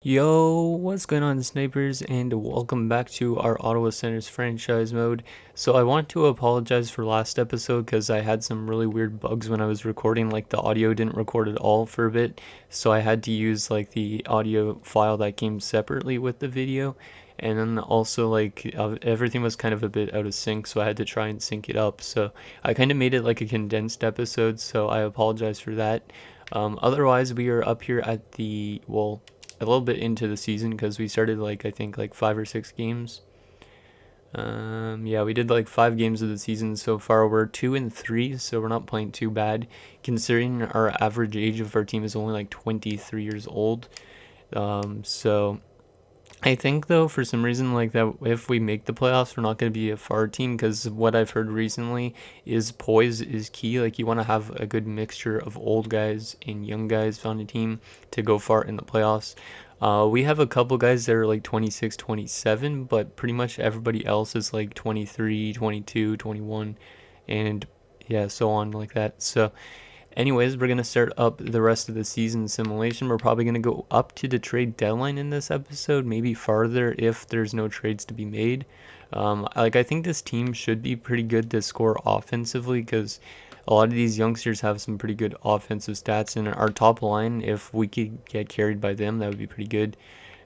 Yo, what's going on, snipers, and welcome back to our Ottawa Senators franchise mode. So I want to apologize for last episode because I had some really weird bugs when I was recording, like the audio didn't record at all for a bit, so I had to use like the audio file that came separately with the video, and then also like everything was kind of a bit out of sync, so I had to try and sync it up. So I kind of made it like a condensed episode, so I apologize for that. Otherwise, we are up here at a little bit into the season because we started like I think like 5 or 6 games. Yeah, we did like 5 games of the season so far. We're 2-3, so we're not playing too bad considering our average age of our team is only like 23 years old. So I think though for some reason like that if we make the playoffs we're not going to be a far team because what I've heard recently is poise is key. Like you want to have a good mixture of old guys and young guys on a team to go far in the playoffs. We have a couple guys that are like 26, 27, but pretty much everybody else is like 23, 22, 21, and yeah, so on like that. So anyways, we're going to start up the rest of the season simulation. We're probably going to go up to the trade deadline in this episode, maybe farther if there's no trades to be made. I think this team should be pretty good to score offensively because a lot of these youngsters have some pretty good offensive stats. And our top line, if we could get carried by them, that would be pretty good.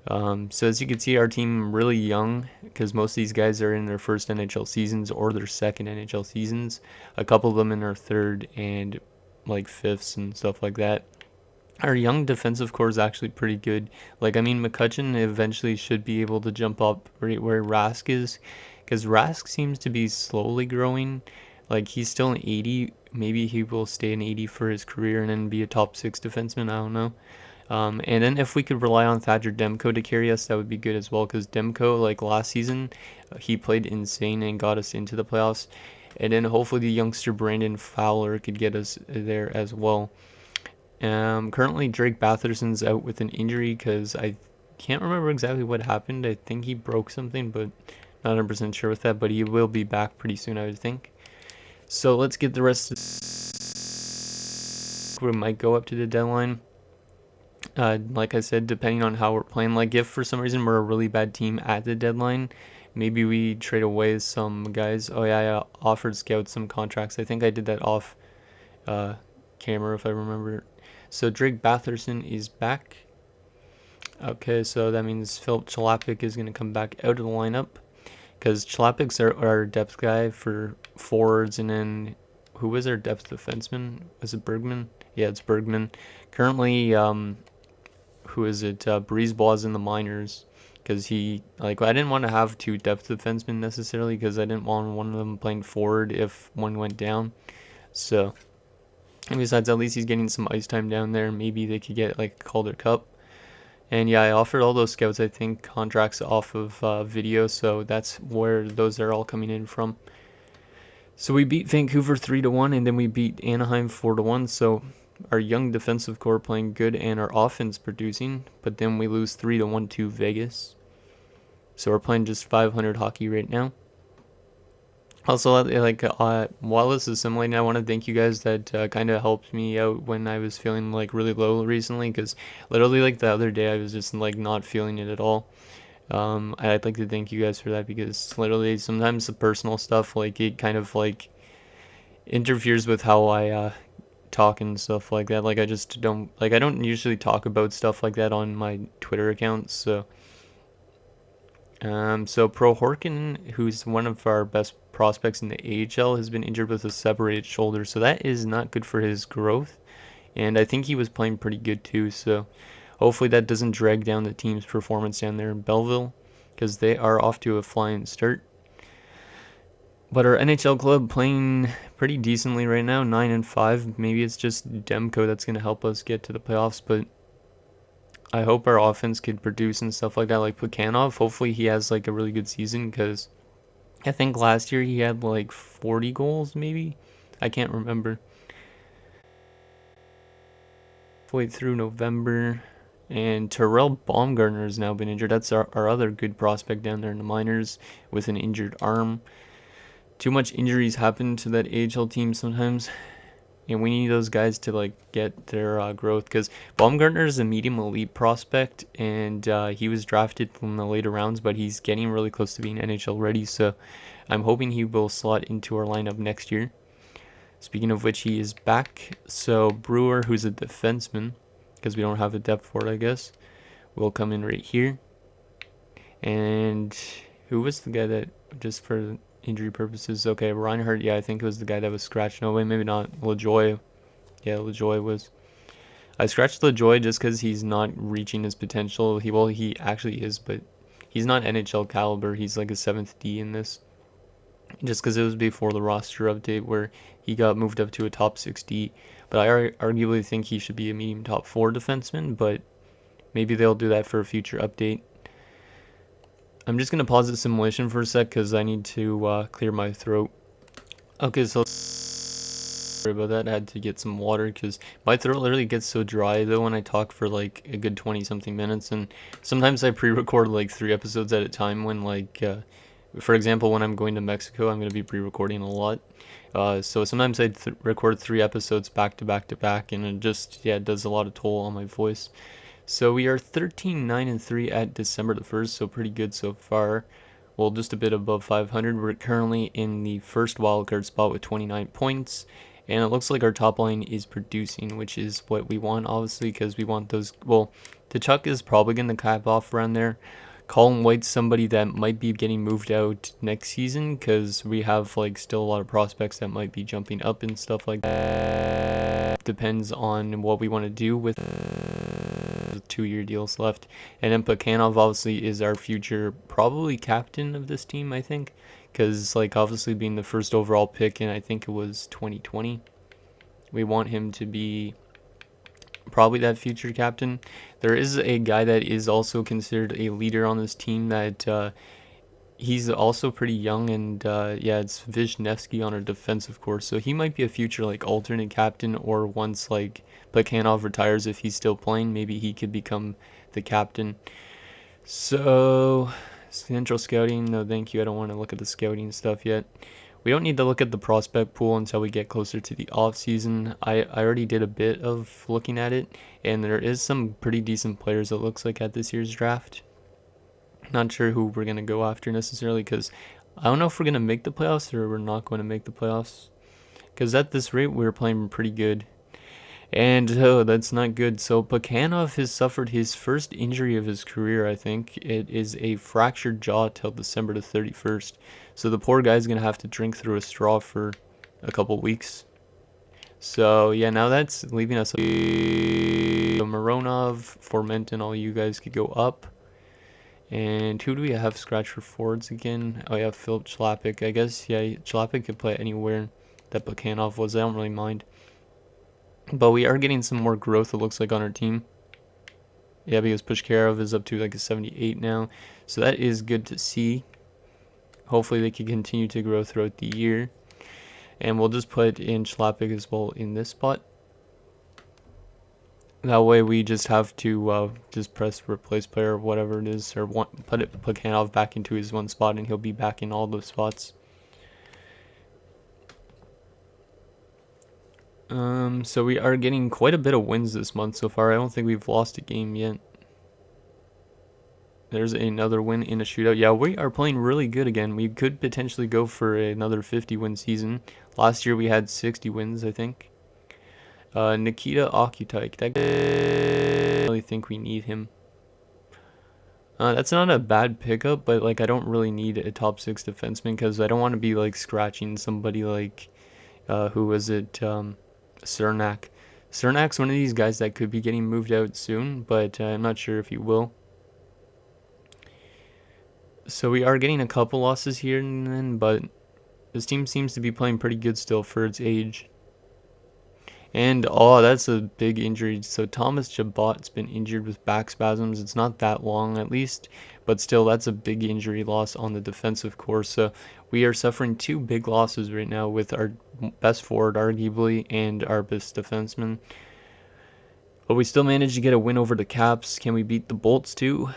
So as you can see, our team really young because most of these guys are in their first NHL seasons or their second NHL seasons. A couple of them in their third and like fifths and stuff like that. Our young defensive core is actually pretty good. McCutcheon eventually should be able to jump up right where Rask is, because Rask seems to be slowly growing. Like he's still an 80. Maybe he will stay an 80 for his career and then be a top 6 defenseman. I don't know. And then if we could rely on Thatcher Demko to carry us, that would be good as well. Because Demko, like last season, he played insane and got us into the playoffs. And then hopefully the youngster Brandon Fowler could get us there as well. Currently Drake Batherson's out with an injury because I can't remember exactly what happened. I think he broke something, but not 100% sure with that. But he will be back pretty soon, I would think. So let's get the rest of we might go up to the deadline. Like I said, depending on how we're playing. Like if for some reason we're a really bad team at the deadline, maybe we trade away some guys. Oh yeah, I offered scouts some contracts. I think I did that off camera if I remember. So Drake Batherson is back. Okay, so that means Philip Chalapik is going to come back out of the lineup because Chalapik's our depth guy for forwards, and then who was our depth defenseman? Was it Bergman? Yeah, it's Bergman. Currently, who is it? Breezeball's in the minors because I didn't want to have 2 depth defensemen necessarily because I didn't want one of them playing forward if one went down. So, and besides, at least he's getting some ice time down there. Maybe they could get like Calder Cup. And yeah, I offered all those scouts, I think, contracts off of video, so that's where those are all coming in from. So we beat Vancouver 3-1, and then we beat Anaheim 4-1. So our young defensive core playing good and our offense producing, but then we lose 3-1 to Vegas. So we're playing just 500 hockey right now. Also, while this is simulating, I want to thank you guys that kind of helped me out when I was feeling like really low recently, because literally like the other day I was just like not feeling it at all. I'd like to thank you guys for that because literally sometimes the personal stuff like it kind of like interferes with how I talk and stuff like that. Like I just don't I don't usually talk about stuff like that on my Twitter accounts. So Pro Horkin, who's one of our best prospects in the AHL, has been injured with a separated shoulder, so that is not good for his growth. And I think he was playing pretty good too, so hopefully that doesn't drag down the team's performance down there in Belleville, because they are off to a flying start. But our NHL club playing pretty decently right now, 9-5. Maybe it's just Demko that's going to help us get to the playoffs, but I hope our offense could produce and stuff like that. Like Plekhanov, hopefully he has like a really good season because I think last year he had like 40 goals maybe. I can't remember. Halfway through November. And Terrell Baumgartner has now been injured. That's our other good prospect down there in the minors with an injured arm. Too much injuries happen to that AHL team sometimes. and we need those guys to like get their growth, because Baumgartner is a medium elite prospect, and he was drafted from the later rounds, but he's getting really close to being NHL ready, so I'm hoping he will slot into our lineup next year. Speaking of which, he is back. So Brewer, who's a defenseman, because we don't have a depth for it, I guess, will come in right here. And who was the guy that, just for injury purposes, okay, Reinhardt, yeah, I think it was the guy that was scratched. No, wait, maybe not. LaJoy. Yeah, LaJoy was. I scratched LaJoy just because he's not reaching his potential. He actually is, but he's not NHL caliber. He's like a 7th D in this. Just because it was before the roster update where he got moved up to a top 6D. But I arguably think he should be a medium top 4 defenseman, but maybe they'll do that for a future update. I'm just going to pause the simulation for a sec because I need to clear my throat. Okay, so sorry about that. I had to get some water because my throat literally gets so dry though when I talk for like a good 20 something minutes, and sometimes I pre-record like 3 episodes at a time when like for example, when I'm going to Mexico, I'm going to be pre-recording a lot. So sometimes I record 3 episodes back to back to back, and it just, yeah, it does a lot of toll on my voice. So we are 13-9-3 at December the 1st, so pretty good so far. Well, just a bit above 500. We're currently in the first wildcard spot with 29 points. And it looks like our top line is producing, which is what we want, obviously, because we want those. Well, Tkachuk is probably going to cap off around there. Colin White's somebody that might be getting moved out next season because we have like still a lot of prospects that might be jumping up and stuff like that. Depends on what we want to do with 2-year deals left. And then Pakanov obviously is our future probably captain of this team, I think, because like obviously being the first overall pick, and I think it was 2020, we want him to be probably that future captain. There is a guy that is also considered a leader on this team that he's also pretty young, and yeah, it's Vishnevsky on our defensive core, so he might be a future like alternate captain, or once like Plekhanov retires, if he's still playing, maybe he could become the captain. So central scouting, no thank you, I don't want to look at the scouting stuff yet. We don't need to look at the prospect pool until we get closer to the off season. I already did a bit of looking at it, and there is some pretty decent players, it looks like, at this year's draft. Not sure who we're going to go after necessarily, because I don't know if we're going to make the playoffs or we're not going to make the playoffs. Because at this rate, we're playing pretty good. And oh, that's not good. So Pakanov has suffered his first injury of his career, I think. It is a fractured jaw till December the 31st. So the poor guy's going to have to drink through a straw for a couple weeks. So yeah, now that's leaving us. So Mironov, Formenton, all you guys could go up. And who do we have scratch for forwards again? Oh yeah, Philip Chlapik. I guess, yeah, Chlapik could play anywhere that Pakanov was. I don't really mind. But we are getting some more growth, it looks like, on our team. Yeah, because Pushkarov is up to like a 78 now. So that is good to see. Hopefully they can continue to grow throughout the year. And we'll just put in Chlapik as well in this spot. That way we just have to just press replace player or whatever it is. Or put Plekhanov back into his one spot, and he'll be back in all those spots. So we are getting quite a bit of wins this month so far. I don't think we've lost a game yet. There's another win in a shootout. Yeah, we are playing really good again. We could potentially go for another 50-win season. Last year we had 60 wins, I think. Nikita Okutyk. I really think we need him. That's not a bad pickup, but like I don't really need a top 6 defenseman because I don't want to be like scratching somebody like who was it? Cernak. Cernak's one of these guys that could be getting moved out soon, but I'm not sure if he will. So we are getting a couple losses here and then, but this team seems to be playing pretty good still for its age. And oh, that's a big injury. So Thomas Chabot's been injured with back spasms. It's not that long at least, but still that's a big injury loss on the defensive core. So we are suffering 2 big losses right now with our best forward arguably and our best defenseman. But we still managed to get a win over the Caps. Can we beat the Bolts too?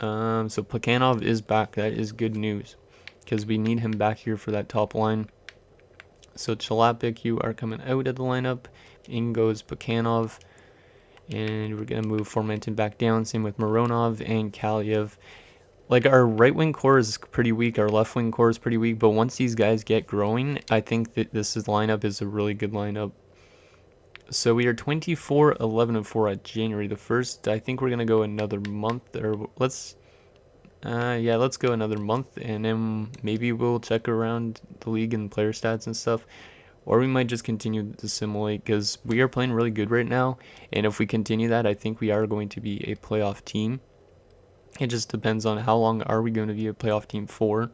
So Plekhanov is back. That is good news because we need him back here for that top line. So Chalapik, you are coming out of the lineup. In goes Pakanov. And we're going to move Formenton back down. Same with Mironov and Kaliev. Like, our right wing core is pretty weak. Our left wing core is pretty weak. But once these guys get growing, I think that lineup is a really good lineup. So we are 24, 11, and 4 at January the 1st. I think we're going to go another month. Or let's go another month. And then maybe we'll check around the league and player stats and stuff. Or we might just continue to simulate because we are playing really good right now. And if we continue that, I think we are going to be a playoff team. It just depends on how long are we going to be a playoff team for.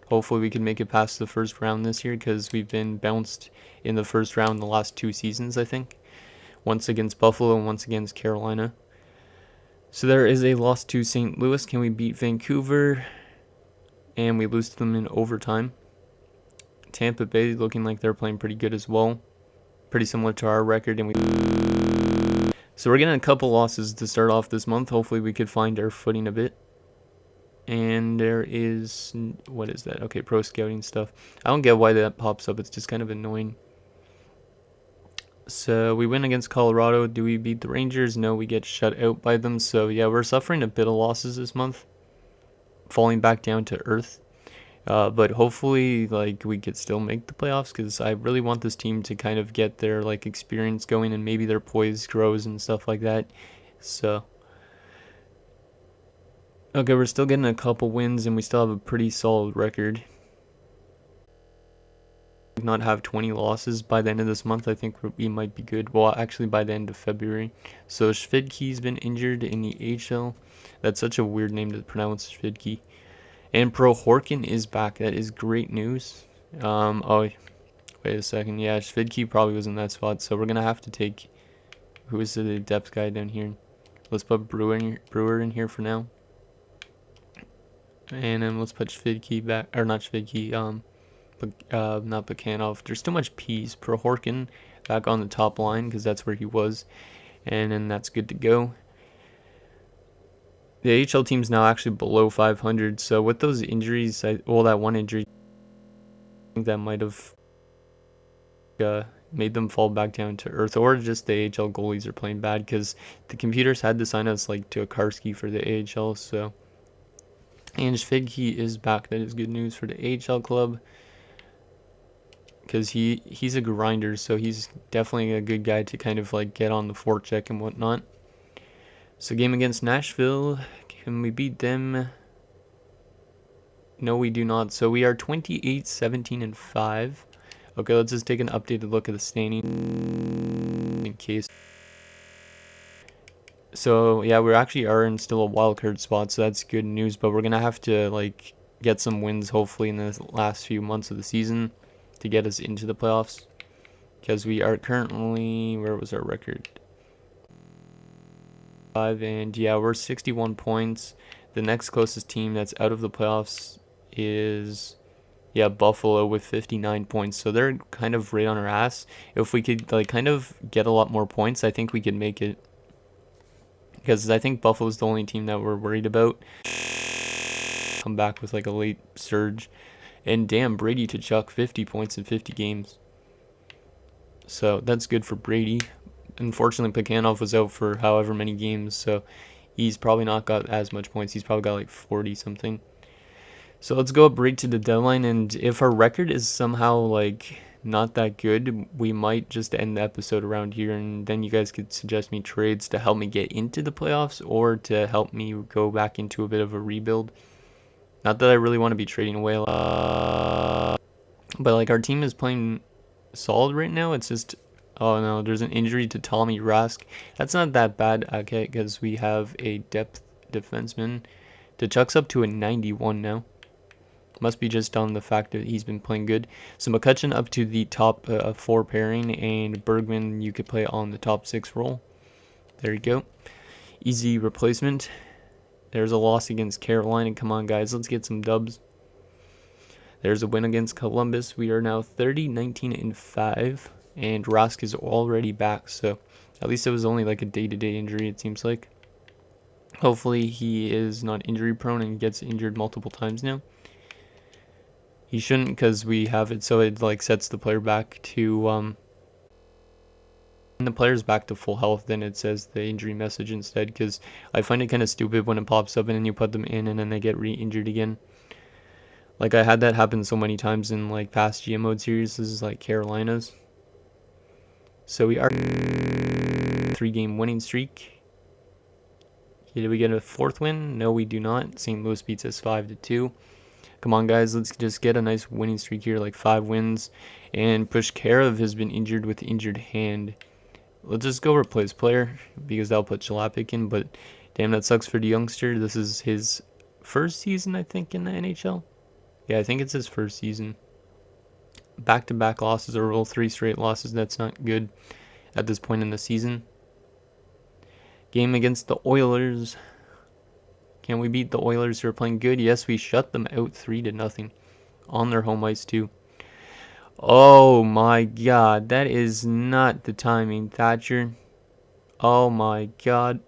Hopefully we can make it past the first round this year because we've been bounced in the first round the last 2 seasons, I think. Once against Buffalo and once against Carolina. So there is a loss to St. Louis. Can we beat Vancouver? And we lose to them in overtime. Tampa Bay looking like they're playing pretty good as well. Pretty similar to our record. So we're getting a couple losses to start off this month. Hopefully we could find our footing a bit. And there is... what is that? Okay, pro scouting stuff. I don't get why that pops up. It's just kind of annoying. So we win against Colorado. Do we beat the Rangers? No, we get shut out by them. So yeah, we're suffering a bit of losses this month. Falling back down to earth. But hopefully, like, we could still make the playoffs because I really want this team to kind of get their, like, experience going and maybe their poise grows and stuff like that. So, okay, we're still getting a couple wins and we still have a pretty solid record. Not have 20 losses by the end of this month. I think we might be good. Well, actually, by the end of February. So, Shvidki's been injured in the HL. That's such a weird name to pronounce, Shvidki. And Prohorkin is back. That is great news. Oh, wait a second. Yeah, Shvidki probably was in that spot. So we're going to have to take... who is the depth guy down here? Let's put Brewer in here for now. And then let's put Shvidki back. Or not Shvidki. Not Bakanov. There's too much P's. Prohorkin back on the top line because that's where he was. And then that's good to go. The AHL team's now actually below 500, so with those injuries, that one injury, I think that might have made them fall back down to earth, or just the AHL goalies are playing bad, because the computers had to sign us, like, to a Karski for the AHL, so. And Shvidki is back. That is good news for the AHL club, because he's a grinder, so he's definitely a good guy to kind of, like, get on the forecheck and whatnot. So game against Nashville, can we beat them? No, we do not. So we are 28, 17, and 5. Okay, let's just take an updated look at the standing in case. So yeah, we actually are in still a wildcard spot, so that's good news. But we're gonna have to, like, get some wins hopefully in the last few months of the season to get us into the playoffs. Because we are currently, where was our record? And yeah, we're 61 points. The next closest team that's out of the playoffs is Buffalo with 59 points. So they're kind of right on our ass. If we could, like, kind of get a lot more points, I think we could make it. Because I think Buffalo's the only team that we're worried about. Come back with, like, a late surge. And damn, Brady to chuck 50 points in 50 games. So that's good for Brady. Unfortunately, Pakanov was out for however many games, so he's probably not got as much points. He's probably got like 40 something. So let's go up right to the deadline, and if our record is somehow, like, not that good, we might just end the episode around here, and then you guys could suggest me trades to help me get into the playoffs or to help me go back into a bit of a rebuild. Not that I really want to be trading away a lot, but, like, our team is playing solid right now. It's just... oh no, there's an injury to Tommy Rask. That's not that bad, okay, because we have a depth defenseman. Tkachuk's up to a 91 now. Must be just on the fact that he's been playing good. So McCutcheon up to the top 4 pairing, and Bergman you could play on the top 6 role. There you go. Easy replacement. There's a loss against Carolina. Come on, guys, let's get some dubs. There's a win against Columbus. We are now 30, 19, and 5. And Rask is already back, so at least it was only like a day-to-day injury, it seems like. Hopefully he is not injury prone and gets injured multiple times now. He shouldn't, because we have it so it like sets the player back to when the player's back to full health, then it says the injury message instead, because I find it kind of stupid when it pops up and then you put them in and then they get re-injured again. Like, I had that happen so many times in like past GM mode series. This is like Carolinas. So we are 3-game winning streak. Did we get a 4th win? No, we do not. St. Louis beats us 5-2. Come on, guys, let's just get a nice winning streak here, like 5 wins. And Pushkarev has been injured with injured hand. Let's just go replace player, because that'll put Chalapik in, but damn, that sucks for the youngster. This is his first season, I think, in the NHL. Yeah, I think it's his first season. Back-to-back losses, or roll 3 straight losses. That's not good at this point in the season. Game against the Oilers. Can we beat the Oilers, who are playing good? Yes, we shut them out 3-0 on their home ice too. Oh my god, that is not the timing, Thatcher. Oh my god.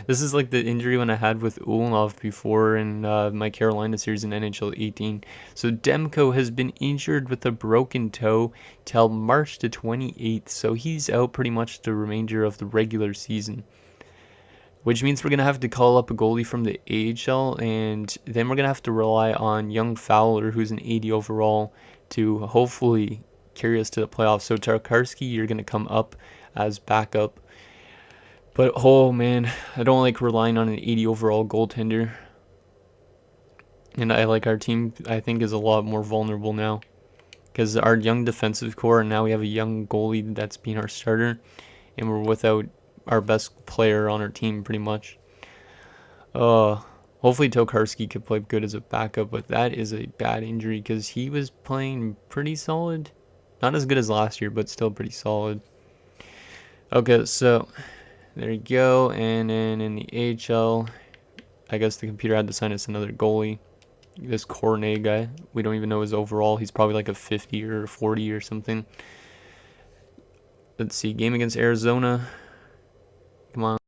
This is like the injury when I had with Ulnov before in my Carolina series in NHL 18. So Demko has been injured with a broken toe till March the 28th. So he's out pretty much the remainder of the regular season, which means we're going to have to call up a goalie from the AHL, and then we're going to have to rely on young Fowler, who's an 80 overall, to hopefully carry us to the playoffs. So Tarkarski, you're going to come up as backup. But, oh man, I don't like relying on an 80 overall goaltender. And I like our team, I think, is a lot more vulnerable now, because our young defensive core, and now we have a young goalie that's being our starter, and we're without our best player on our team pretty much. Hopefully Tokarski could play good as a backup, but that is a bad injury because he was playing pretty solid. Not as good as last year, but still pretty solid. Okay, so there you go. And then in the AHL, I guess the computer had to sign us another goalie. This Cornet guy, we don't even know his overall. He's probably like a 50 or a 40 or something. Let's see, game against Arizona. Come on.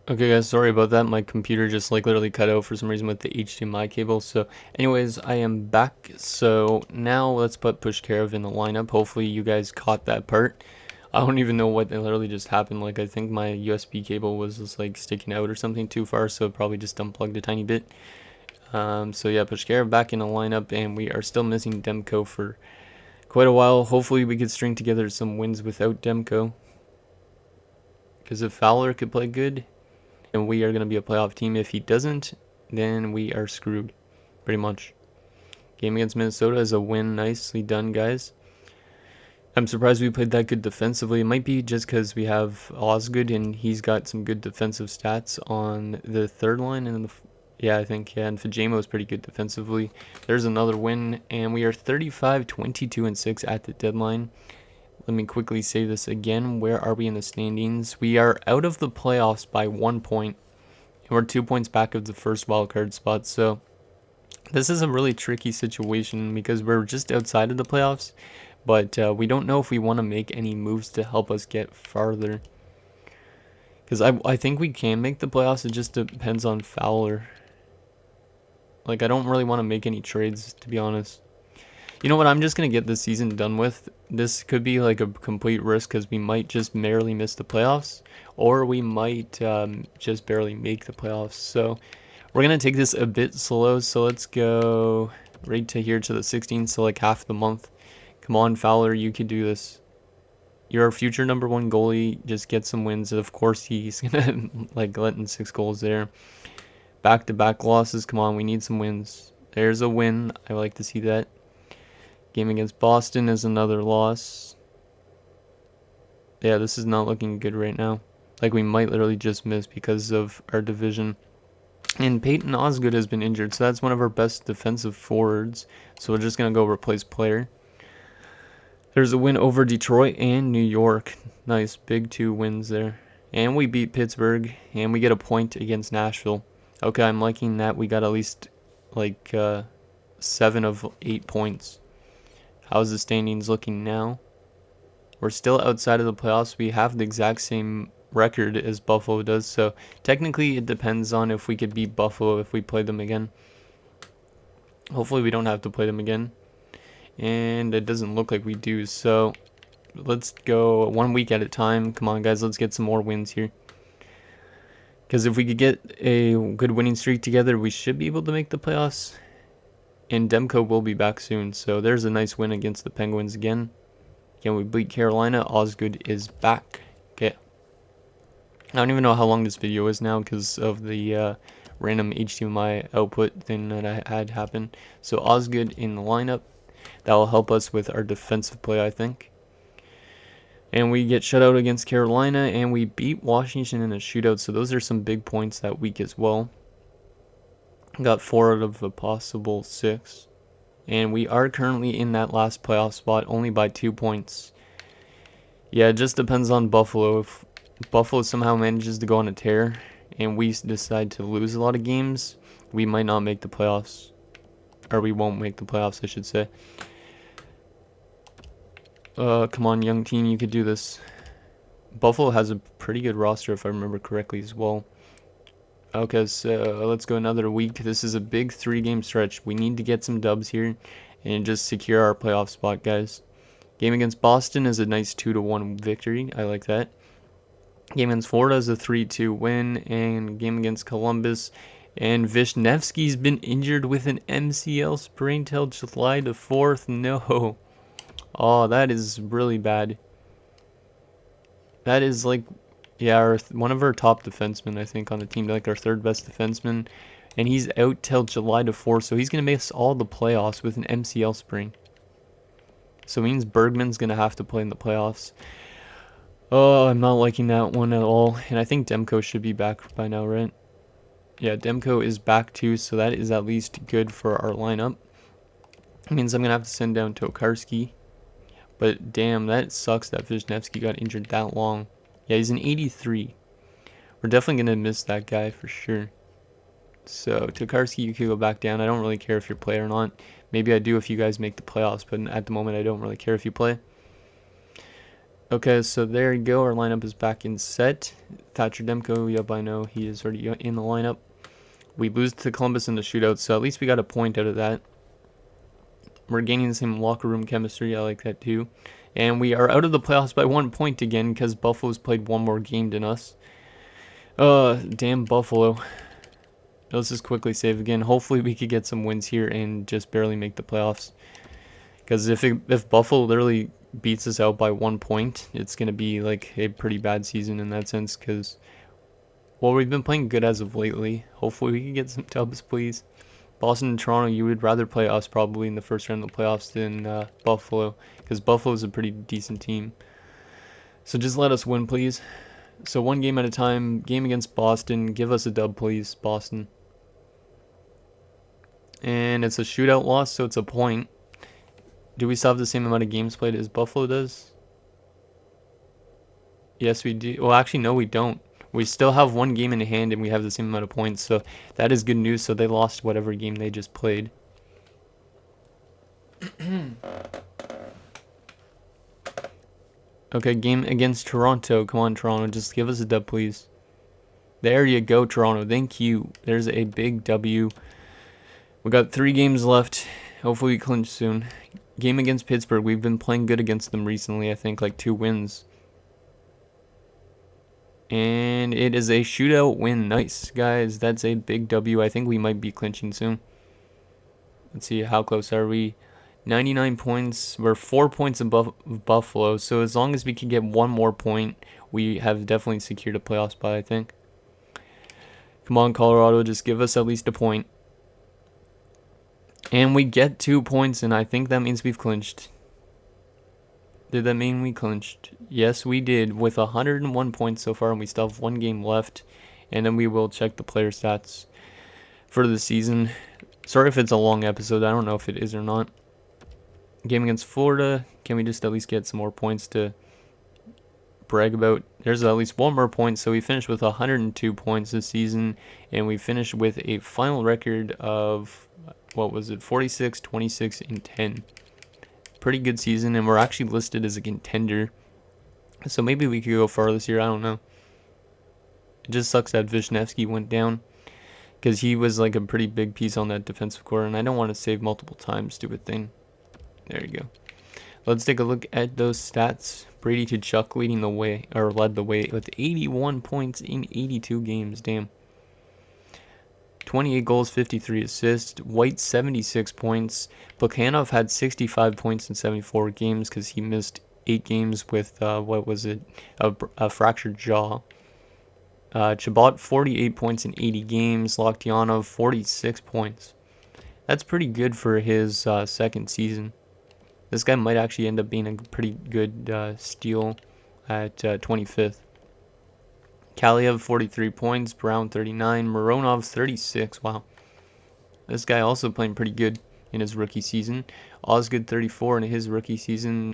Okay guys, sorry about that. My computer just like literally cut out for some reason with the HDMI cable. So anyways, I am back. So now let's put Pushkarev in the lineup. Hopefully you guys caught that part. I don't even know what literally just happened. Like, I think my USB cable was just like sticking out or something too far, so it probably just unplugged a tiny bit. So yeah, Pushkarev back in the lineup, and we are still missing Demko for quite a while. Hopefully we could string together some wins without Demko, because if Fowler could play good, and we are going to be a playoff team. If he doesn't, then we are screwed, pretty much. Game against Minnesota is a win. Nicely done, guys. I'm surprised we played that good defensively. It might be just because we have Osgood, and he's got some good defensive stats on the third line. And yeah, I think, yeah, and Fajemo is pretty good defensively. There's another win, and we are 35-22-6 at the deadline. Let me quickly say this again. Where are we in the standings? We are out of the playoffs by 1 point. And we're 2 points back of the first wildcard spot. So this is a really tricky situation because we're just outside of the playoffs. But we don't know if we want to make any moves to help us get farther. Because I think we can make the playoffs. It just depends on Fowler. Like, I don't really want to make any trades, to be honest. You know what, I'm just going to get this season done with. This could be like a complete risk because we might just barely miss the playoffs, or we might just barely make the playoffs. So we're going to take this a bit slow. So let's go right to here to the 16th, so like half the month. Come on, Fowler, you can do this. You're our future #1 goalie. Just get some wins. Of course, he's going to like let in 6 goals there. Back-to-back losses. Come on, we need some wins. There's a win. I like to see that. Game against Boston is another loss. Yeah, this is not looking good right now. Like, we might literally just miss because of our division. And Peyton Osgood has been injured, so that's one of our best defensive forwards. So we're just going to go replace player. There's a win over Detroit and New York. Nice, big 2 wins there. And we beat Pittsburgh, and we get a point against Nashville. Okay, I'm liking that. We got at least like 7 of 8 points. How's the standings looking now? We're still outside of the playoffs. We have the exact same record as Buffalo does. So technically it depends on if we could beat Buffalo if we play them again. Hopefully we don't have to play them again. And it doesn't look like we do, so let's go 1 week at a time. Come on, guys, let's get some more wins here. Because if we could get a good winning streak together, we should be able to make the playoffs. And Demko will be back soon, so there's a nice win against the Penguins again. Can we beat Carolina? Osgood is back. Okay. I don't even know how long this video is now because of the random HDMI output thing that I had happen. So Osgood in the lineup. That will help us with our defensive play, I think. And we get shut out against Carolina, and we beat Washington in a shootout. So those are some big points that week as well. Got 4 out of a possible 6. And we are currently in that last playoff spot, only by 2 points. Yeah, it just depends on Buffalo. If Buffalo somehow manages to go on a tear, and we decide to lose a lot of games, we might not make the playoffs. Or we won't make the playoffs, I should say. Come on, young team, you could do this. Buffalo has a pretty good roster, if I remember correctly, as well. Okay, so let's go another week. This is a big 3-game stretch. We need to get some dubs here and just secure our playoff spot, guys. Game against Boston is a nice 2-1 victory. I like that. Game against Florida is a 3-2 win. And game against Columbus. And Vishnevsky's been injured with an MCL sprain till July the 4th. No. Oh, that is really bad. That is like, yeah, one of our top defensemen, I think, on the team. Like our 3rd best defenseman. And he's out till July the 4th. So he's going to miss all the playoffs with an MCL sprain. So it means Bergman's going to have to play in the playoffs. Oh, I'm not liking that one at all. And I think Demko should be back by now, right? Yeah, Demko is back too, so that is at least good for our lineup. It means I'm going to have to send down Tokarski. But damn, that sucks that Vishnevsky got injured that long. Yeah, he's an 83. We're definitely going to miss that guy for sure. So, Tokarski, you could go back down. I don't really care if you play or not. Maybe I do if you guys make the playoffs, but at the moment I don't really care if you play. Okay, so there you go. Our lineup is back in set. Thatcher Demko, yep, I know. He is already in the lineup. We lose to Columbus in the shootout, so at least we got a point out of that. We're gaining the same locker room chemistry. I like that too. And we are out of the playoffs by 1 point again because Buffalo's played one more game than us. Damn Buffalo. Let's just quickly save again. Hopefully we could get some wins here and just barely make the playoffs. Because if Buffalo literally beats us out by 1 point, it's going to be like a pretty bad season in that sense. Because, well, we've been playing good as of lately. Hopefully we can get some dubs, please. Boston and Toronto, you would rather play us probably in the first round of the playoffs than Buffalo. Because Buffalo is a pretty decent team. So just let us win, please. So 1 game at a time. Game against Boston. Give us a dub, please, Boston. And it's a shootout loss, so it's a point. Do we still have the same amount of games played as Buffalo does? Yes, we do. Well, actually, no, we don't. We still have 1 game in hand, and we have the same amount of points. So that is good news. So they lost whatever game they just played. Okay, game against Toronto. Come on, Toronto. Just give us a dub, please. There you go, Toronto. Thank you. There's a big W. We got 3 games left. Hopefully we clinch soon. Game against Pittsburgh. We've been playing good against them recently. I think like 2 wins. And it is a shootout win. Nice, guys. That's a big W. I think we might be clinching soon. Let's see. How close are we? 99 points. We're 4 points above Buffalo. So as long as we can get 1 more point, we have definitely secured a playoff spot, I think. Come on, Colorado. Just give us at least a point. And we get 2 points, and I think that means we've clinched. Did that mean we clinched? Yes, we did, with 101 points so far, and we still have 1 game left. And then we will check the player stats for the season. Sorry if it's a long episode. I don't know if it is or not. Game against Florida. Can we just at least get some more points to brag about? There's at least 1 more point, so we finished with 102 points this season. And we finished with a final record of, what was it, 46, 26, and 10. Pretty good season, and we're actually listed as a contender. So maybe we could go far this year, I don't know. It just sucks that Vishnevsky went down. because he was like a pretty big piece on that defensive core, and I don't want to save multiple times. Stupid thing. There you go. Let's take a look at those stats. Brady to Chuck leading the way, or led the way with 81 points in 82 games. Damn. 28 goals, 53 assists. White 76 points. Plekhanov had 65 points in 74 games because he missed 8 games with what was it? A fractured jaw. Chabot 48 points in 80 games. Lokhtianov 46 points. That's pretty good for his second season. This guy might actually end up being a pretty good steal at 25th. Kaliev 43 points, Brown 39, Mironov 36. Wow. This guy also playing pretty good in his rookie season. Osgood 34 in his rookie season.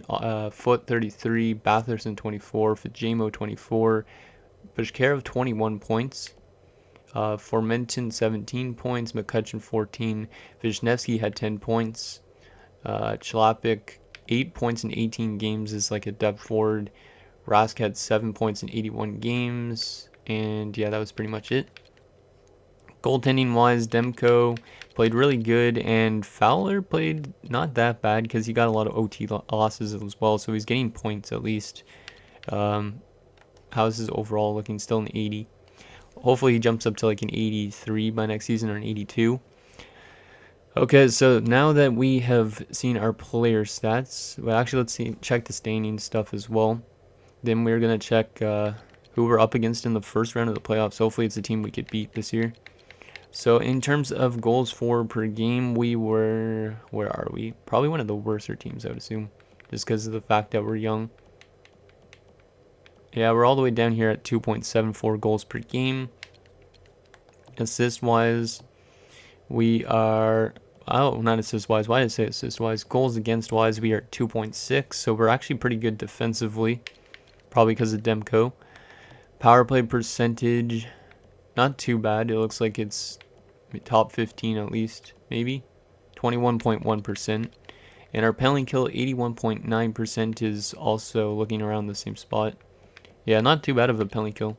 Foot 33, Batherson 24, Fajemo 24, Bashkarov 21 points. Formenton 17 points, McCutcheon 14, Wisniewski had 10 points. Chlapik 8 points in 18 games is like a depth forward. Rask had 7 points in 81 games, and yeah, that was pretty much it. Goaltending wise, Demko played really good, and Fowler played not that bad because he got a lot of OT losses as well, so he's getting points at least. How's his overall looking? Still an 80. Hopefully he jumps up to like an 83 by next season or an 82. Okay, so now that we have seen our player stats, well, actually let's check the standing stuff as well. Then we're going to check who we're up against in the first round of the playoffs. Hopefully it's a team we could beat this year. So in terms of goals for per game, we were, where are we? Probably one of the worser teams, I would assume, just because of the fact that we're young. Yeah, we're all the way down here at 2.74 goals per game. Assist-wise, we are, oh, not assist-wise. Why did I say assist-wise? Goals against-wise, we are at 2.6, so we're actually pretty good defensively. Probably because of Demko. Power play percentage, not too bad. It looks like it's top 15 at least, maybe. 21.1%. And our penalty kill, 81.9%, is also looking around the same spot. Yeah, not too bad of a penalty kill.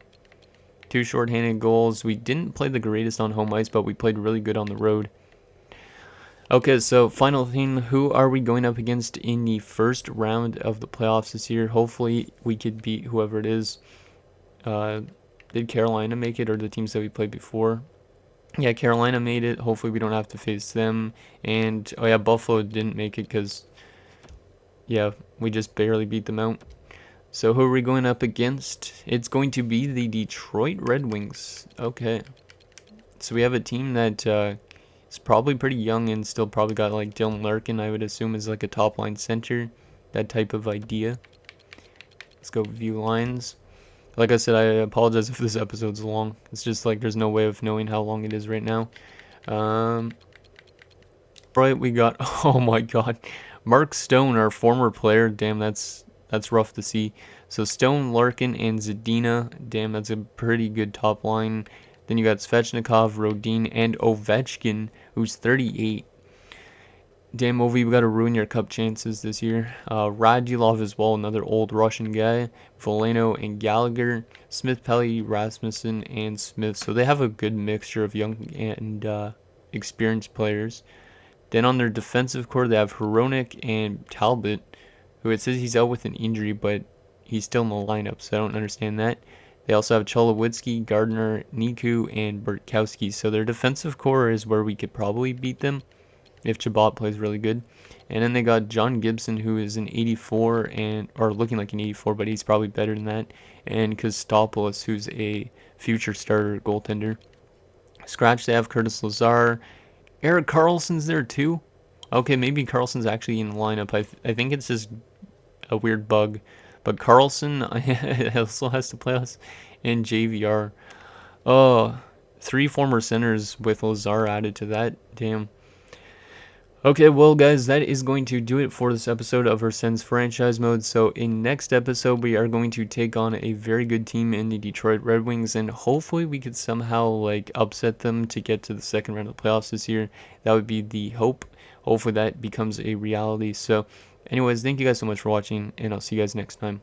2 shorthanded goals. We didn't play the greatest on home ice, but we played really good on the road. Okay, so final thing, who are we going up against in the first round of the playoffs this year? Hopefully we could beat whoever it is. Did Carolina make it, or the teams that we played before? Yeah, Carolina made it. Hopefully we don't have to face them. And, oh yeah, Buffalo didn't make it because, yeah, we just barely beat them out. So who are we going up against? It's going to be the Detroit Red Wings. Okay. So we have a team that is probably pretty young and still probably got like Dylan Larkin, I would assume, is like a top line center. That type of idea. Let's go view lines. Like I said, I apologize if this episode's long. It's just like there's no way of knowing how long it is right now. Right, we got, oh my god, Mark Stone, our former player. Damn, that's rough to see. So Stone, Larkin, and Zadina. Damn, that's a pretty good top line. Then you got Svechnikov, Rodin, and Ovechkin, who's 38. Damn, Ovi, we got to ruin your cup chances this year. Radulov as well, another old Russian guy. Voleno and Gallagher. Smith, Pelly, Rasmussen, and Smith. So they have a good mixture of young and experienced players. Then on their defensive core, they have Hronek and Talbot, who it says he's out with an injury, but he's still in the lineup, so I don't understand that. They also have Cholowitsky, Gardner, Niku, and Burkowski. So their defensive core is where we could probably beat them if Chabot plays really good. And then they got John Gibson, who is an 84, or looking like an 84, but he's probably better than that. And Kostopoulos, who's a future starter goaltender. Scratch, they have Curtis Lazar. Erik Karlsson's there too. Okay, maybe Karlsson's actually in the lineup. I think it's just a weird bug. But Karlsson also has to play us in JVR. Oh, 3 former centers with Lazar added to that. Damn. Okay, well, guys, that is going to do it for this episode of our Sens franchise mode. So in next episode, we are going to take on a very good team in the Detroit Red Wings, and hopefully we could somehow like upset them to get to the second round of the playoffs this year. That would be the hope. Hopefully that becomes a reality. So anyways, thank you guys so much for watching, and I'll see you guys next time.